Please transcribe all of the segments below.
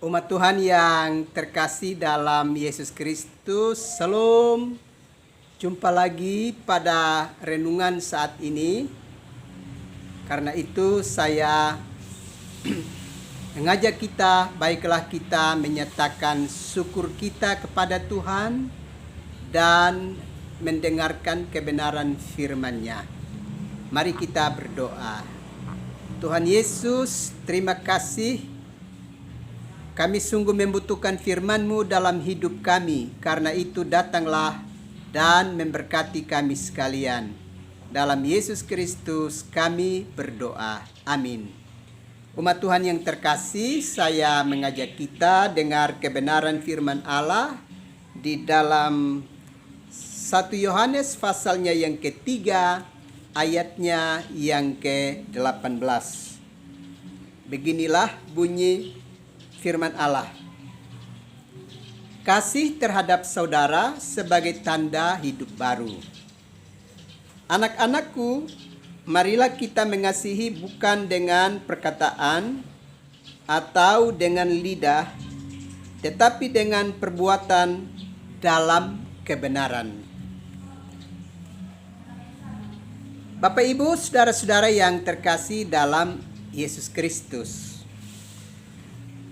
Umat Tuhan yang terkasih dalam Yesus Kristus, Shalom. Jumpa lagi pada renungan saat ini. Karena itu saya mengajak kita, baiklah kita menyatakan syukur kita kepada Tuhan dan mendengarkan kebenaran firman-Nya. Mari kita berdoa. Tuhan Yesus, terima kasih. Kami sungguh membutuhkan firman-Mu dalam hidup kami. Karena itu datanglah dan memberkati kami sekalian. Dalam Yesus Kristus kami berdoa. Amin. Umat Tuhan yang terkasih, saya mengajak kita dengar kebenaran firman Allah di dalam 1 Yohanes pasalnya yang ketiga, ayatnya yang ke-18. Beginilah bunyi firman Allah. Kasih terhadap saudara sebagai tanda hidup baru. Anak-anakku, marilah kita mengasihi bukan dengan perkataan atau dengan lidah, tetapi dengan perbuatan dalam kebenaran. Bapak, Ibu, saudara-saudara yang terkasih dalam Yesus Kristus.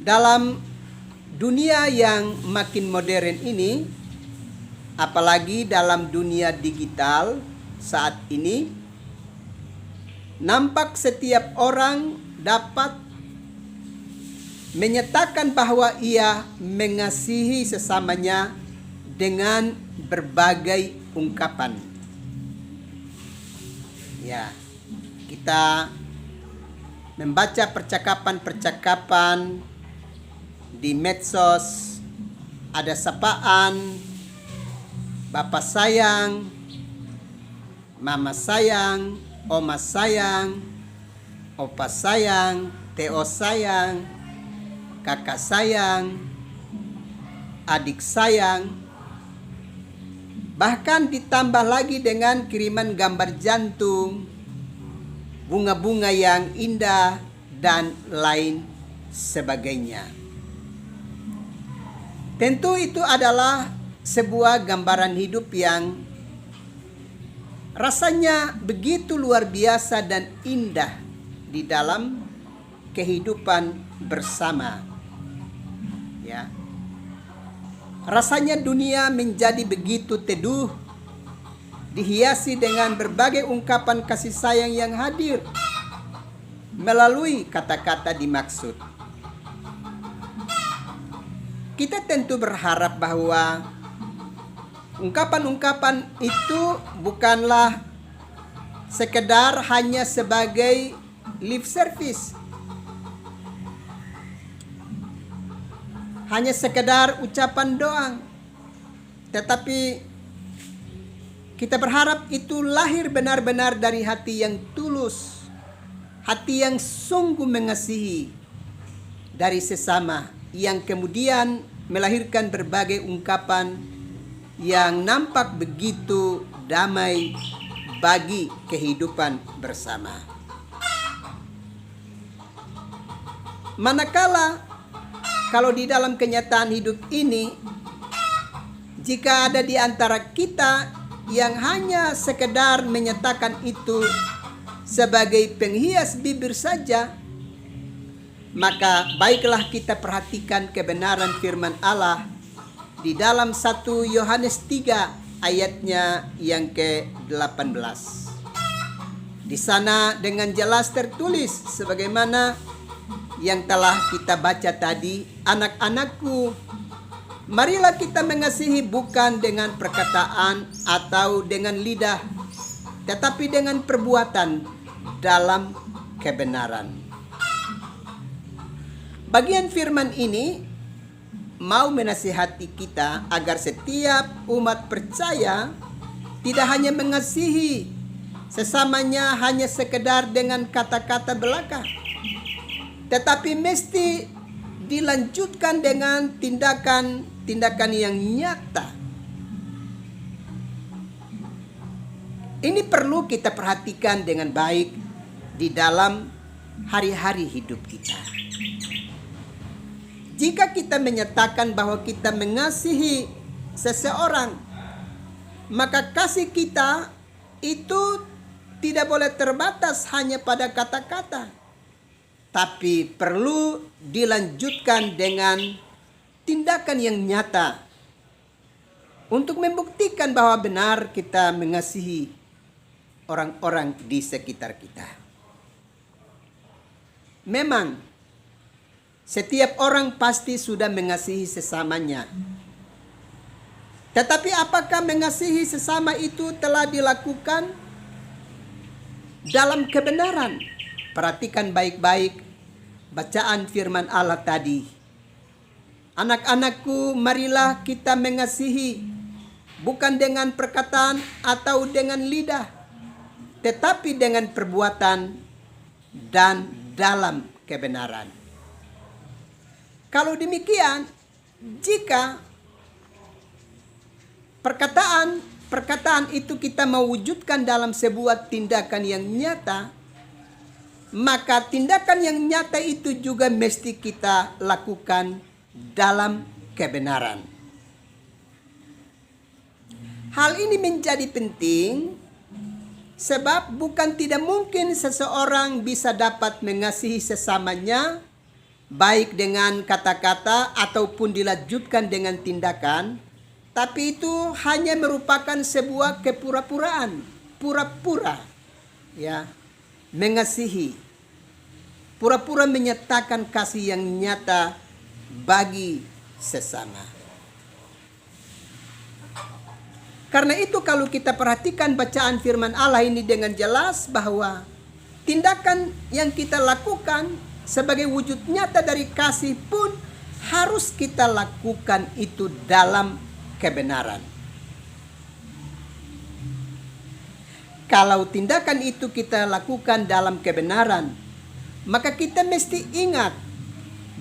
Dalam dunia yang makin modern ini, apalagi dalam dunia digital saat ini, nampak setiap orang dapat menyatakan bahwa ia mengasihi sesamanya dengan berbagai ungkapan. Ya, kita membaca percakapan-percakapan di medsos, ada sapaan, Bapak sayang, Mama sayang, Oma sayang, Opa sayang, Teo sayang, Kakak sayang, adik sayang. Bahkan ditambah lagi dengan kiriman gambar jantung, bunga-bunga yang indah, dan lain sebagainya. Tentu itu adalah sebuah gambaran hidup yang rasanya begitu luar biasa dan indah di dalam kehidupan bersama. Ya. Rasanya dunia menjadi begitu teduh, dihiasi dengan berbagai ungkapan kasih sayang yang hadir melalui kata-kata dimaksud. Kita tentu berharap bahwa ungkapan-ungkapan itu bukanlah sekedar hanya sebagai lip service, hanya sekedar ucapan doang, tetapi kita berharap itu lahir benar-benar dari hati yang tulus, hati yang sungguh mengasihi dari sesama, yang kemudian melahirkan berbagai ungkapan yang nampak begitu damai bagi kehidupan bersama. Manakala kalau di dalam kenyataan hidup ini, jika ada di antara kita yang hanya sekedar menyatakan itu sebagai penghias bibir saja, maka baiklah kita perhatikan kebenaran firman Allah di dalam 1 Yohanes 3 ayatnya yang ke-18. Di sana dengan jelas tertulis sebagaimana yang telah kita baca tadi, anak-anakku, marilah kita mengasihi bukan dengan perkataan atau dengan lidah, tetapi dengan perbuatan dalam kebenaran. Bagian firman ini mau menasihati kita agar setiap umat percaya tidak hanya mengasihi sesamanya hanya sekedar dengan kata-kata belaka, tetapi mesti dilanjutkan dengan tindakan-tindakan yang nyata. Ini perlu kita perhatikan dengan baik di dalam hari-hari hidup kita. jika kita menyatakan bahwa kita mengasihi seseorang, maka kasih kita itu tidak boleh terbatas hanya pada kata-kata, tapi perlu dilanjutkan dengan tindakan yang nyata untuk membuktikan bahwa benar kita mengasihi orang-orang di sekitar kita. Memang setiap orang pasti sudah mengasihi sesamanya. Tetapi apakah mengasihi sesama itu telah dilakukan dalam kebenaran? Perhatikan baik-baik bacaan firman Allah tadi. Anak-anakku, marilah kita mengasihi, bukan dengan perkataan atau dengan lidah, tetapi dengan perbuatan dan dalam kebenaran. Kalau demikian, jika perkataan itu kita mewujudkan dalam sebuah tindakan yang nyata, maka tindakan yang nyata itu juga mesti kita lakukan dalam kebenaran. Hal ini menjadi penting sebab bukan tidak mungkin seseorang bisa dapat mengasihi sesamanya baik dengan kata-kata ataupun dilanjutkan dengan tindakan, tapi itu hanya merupakan sebuah kepura-puraan, pura-pura ya, mengasihi, pura-pura menyatakan kasih yang nyata bagi sesama. Karena itu kalau kita perhatikan bacaan firman Allah ini dengan jelas bahwa tindakan yang kita lakukan sebagai wujud nyata dari kasih pun harus kita lakukan itu dalam kebenaran. Kalau tindakan itu kita lakukan dalam kebenaran, maka kita mesti ingat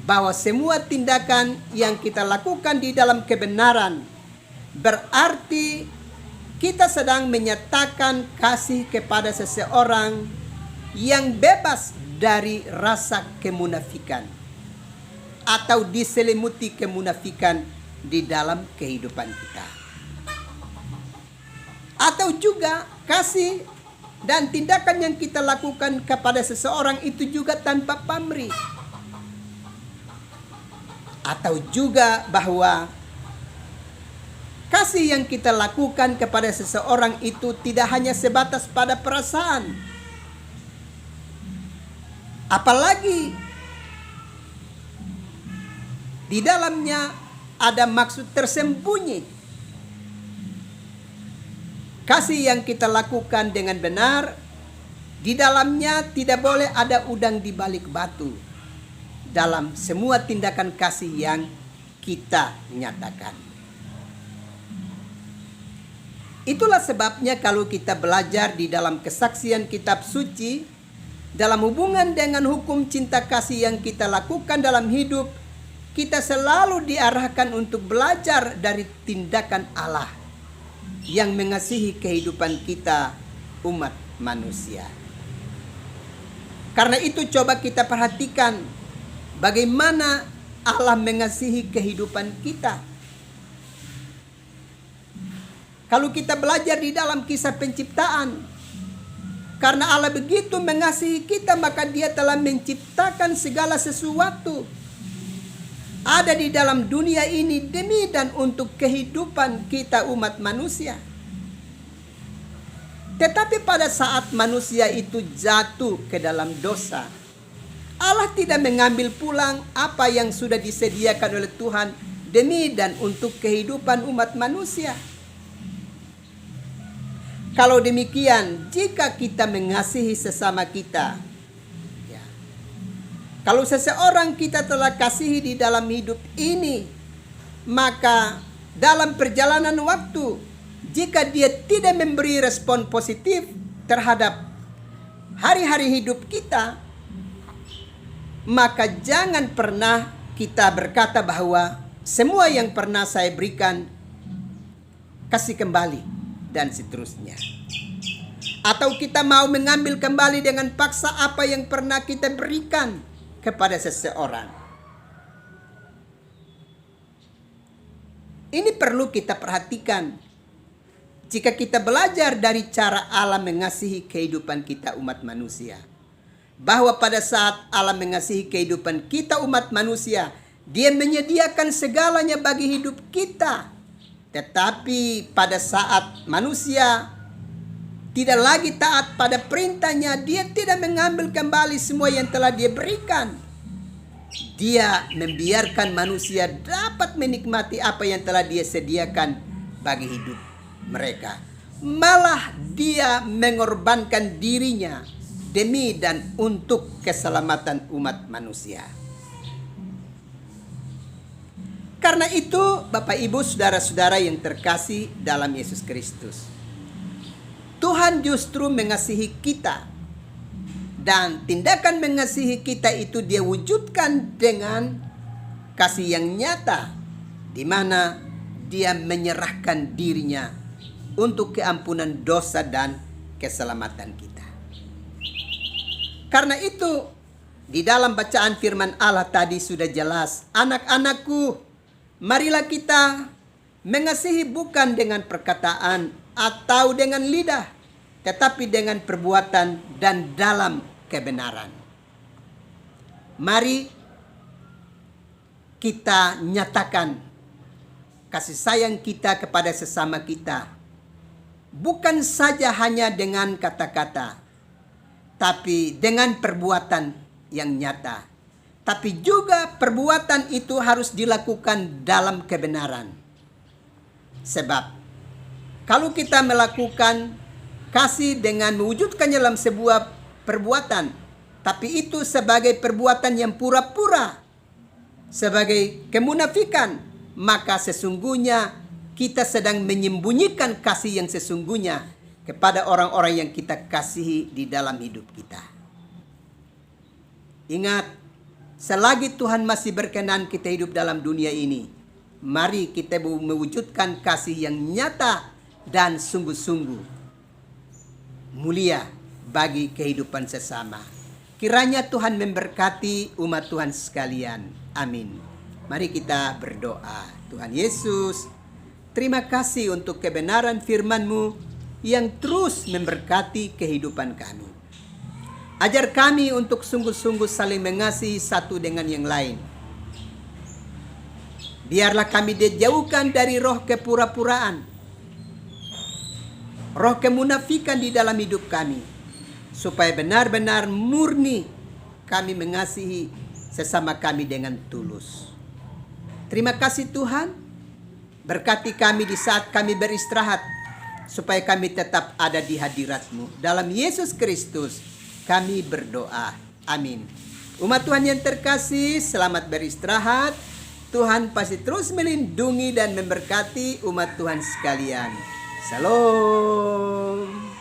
bahwa semua tindakan yang kita lakukan di dalam kebenaran berarti kita sedang menyatakan kasih kepada seseorang yang bebas dari rasa kemunafikan atau diselimuti kemunafikan di dalam kehidupan kita. Atau juga kasih dan tindakan yang kita lakukan kepada seseorang itu juga tanpa pamrih. Atau juga bahwa kasih yang kita lakukan kepada seseorang itu tidak hanya sebatas pada perasaan. Apalagi di dalamnya ada maksud tersembunyi. Kasih yang kita lakukan dengan benar, di dalamnya tidak boleh ada udang di balik batu dalam semua tindakan kasih yang kita nyatakan. Itulah sebabnya kalau kita belajar di dalam kesaksian kitab suci, dalam hubungan dengan hukum cinta kasih yang kita lakukan dalam hidup, kita selalu diarahkan untuk belajar dari tindakan Allah yang mengasihi kehidupan kita umat manusia. Karena itu coba kita perhatikan bagaimana Allah mengasihi kehidupan kita. Kalau kita belajar di dalam kisah penciptaan, karena Allah begitu mengasihi kita, maka Dia telah menciptakan segala sesuatu ada di dalam dunia ini demi dan untuk kehidupan kita umat manusia. Tetapi pada saat manusia itu jatuh ke dalam dosa, Allah tidak mengambil pulang apa yang sudah disediakan oleh Tuhan demi dan untuk kehidupan umat manusia. Kalau demikian, jika kita mengasihi sesama kita, ya, kalau seseorang kita telah kasihi di dalam hidup ini, maka dalam perjalanan waktu, jika dia tidak memberi respon positif terhadap hari-hari hidup kita, maka jangan pernah kita berkata bahwa semua yang pernah saya berikan kasih kembali dan seterusnya. Atau kita mau mengambil kembali dengan paksa apa yang pernah kita berikan kepada seseorang. Ini perlu kita perhatikan. Jika kita belajar dari cara Allah mengasihi kehidupan kita umat manusia, bahwa pada saat Allah mengasihi kehidupan kita umat manusia, Dia menyediakan segalanya bagi hidup kita. Tetapi pada saat manusia tidak lagi taat pada perintahnya, Dia tidak mengambil kembali semua yang telah Dia berikan. Dia membiarkan manusia dapat menikmati apa yang telah Dia sediakan bagi hidup mereka. Malah Dia mengorbankan dirinya demi dan untuk keselamatan umat manusia. Karena itu, Bapak Ibu, saudara-saudara yang terkasih dalam Yesus Kristus, Tuhan justru mengasihi kita. Dan tindakan mengasihi kita itu Dia wujudkan dengan kasih yang nyata, di mana Dia menyerahkan dirinya untuk keampunan dosa dan keselamatan kita. Karena itu, di dalam bacaan firman Allah tadi sudah jelas, anak-anakku, marilah kita mengasihi bukan dengan perkataan atau dengan lidah, tetapi dengan perbuatan dan dalam kebenaran. Mari kita nyatakan kasih sayang kita kepada sesama kita, bukan saja hanya dengan kata-kata, tapi dengan perbuatan yang nyata. Tapi juga perbuatan itu harus dilakukan dalam kebenaran. Sebab kalau kita melakukan kasih dengan mewujudkannya dalam sebuah perbuatan, tapi itu sebagai perbuatan yang pura-pura, sebagai kemunafikan, maka sesungguhnya kita sedang menyembunyikan kasih yang sesungguhnya kepada orang-orang yang kita kasihi di dalam hidup kita. Ingat, selagi Tuhan masih berkenan kita hidup dalam dunia ini, mari kita mewujudkan kasih yang nyata dan sungguh-sungguh mulia bagi kehidupan sesama. Kiranya Tuhan memberkati umat Tuhan sekalian. Amin. Mari kita berdoa. Tuhan Yesus, terima kasih untuk kebenaran firman-Mu yang terus memberkati kehidupan kami. Ajar kami untuk sungguh-sungguh saling mengasihi satu dengan yang lain. Biarlah kami dijauhkan dari roh kepura-puraan, roh kemunafikan di dalam hidup kami, supaya benar-benar murni kami mengasihi sesama kami dengan tulus. Terima kasih Tuhan, berkati kami di saat kami beristirahat, supaya kami tetap ada di hadirat-Mu. Dalam Yesus Kristus kami berdoa. Amin. Umat Tuhan yang terkasih, selamat beristirahat. Tuhan pasti terus melindungi dan memberkati umat Tuhan sekalian. Shalom.